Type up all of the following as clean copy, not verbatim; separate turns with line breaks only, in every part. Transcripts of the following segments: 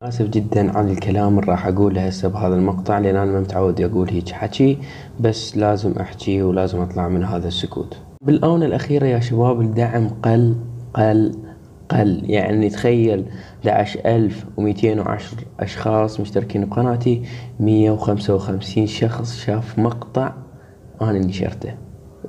آسف جدا على الكلام اللي راح أقوله هسه بهذا المقطع، لأن أنا ما متعود أقول هيج حكي، بس لازم أحكي ولازم أطلع من هذا السكوت. بالآونة الأخيرة يا شباب الدعم قل، يعني تخيل 11,210 أشخاص مشتركين بقناتي، 155 شخص شاف مقطع أنا نشرته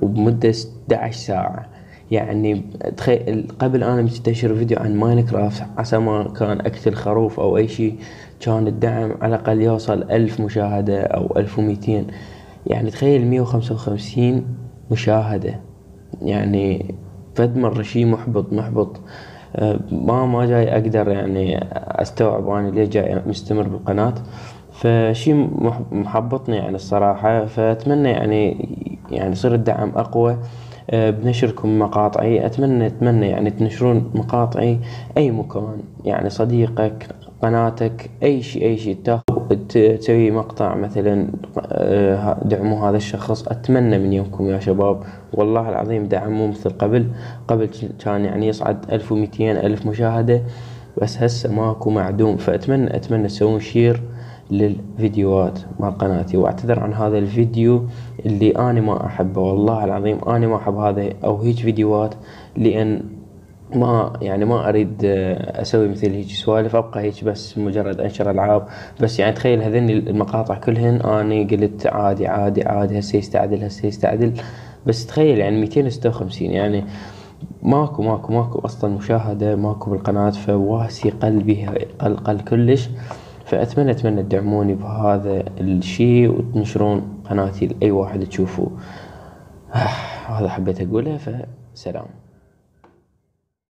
وبمدة 11 ساعة. يعني تخيل قبل أنا منتشر فيديو عن ماينكرافت عسى ما كان أقتل خروف أو أي شي، كان الدعم على الأقل يوصل 1000 مشاهدة أو 1200. يعني تخيل 155 مشاهدة، يعني فد مرة شي محبط. ما جاي أقدر يعني أستوعب أنا ليش جاي مستمر بالقناة. فشي محبطني يعني الصراحة. فأتمنى يعني يصير الدعم أقوى. بنشركم مقاطعي، أتمنى يعني تنشرون مقاطعي أي مكان، يعني صديقك، قناتك، أي شي تسوي مقطع مثلا. دعموا هذا الشخص، أتمنى من يومكم يا شباب. والله العظيم دعموا مثل قبل كان يعني يصعد 1200 ألف مشاهدة، بس هسه ماكو معدوم. فأتمنى تسوون شير للفيديوهات مال قناتي. واعتذر عن هذا الفيديو اللي أنا ما أحبه، والله العظيم أنا ما أحب هذا أو هيج فيديوهات، لأن ما أريد أسوي مثل هيج سوالف، أبقى هيج بس مجرد أنشر ألعاب بس. يعني تخيل هذين المقاطع كلهن أنا قلت عادي هسه يستعدل. بس تخيل يعني 256، يعني ماكو أصلا مشاهدة، ماكو بالقناة. فواسي قلبي قل كلش. فأتمنى تدعموني بهذا الشي وتنشرون قناتي لأي واحد تشوفوه. هذا حبيت أقوله، فسلام.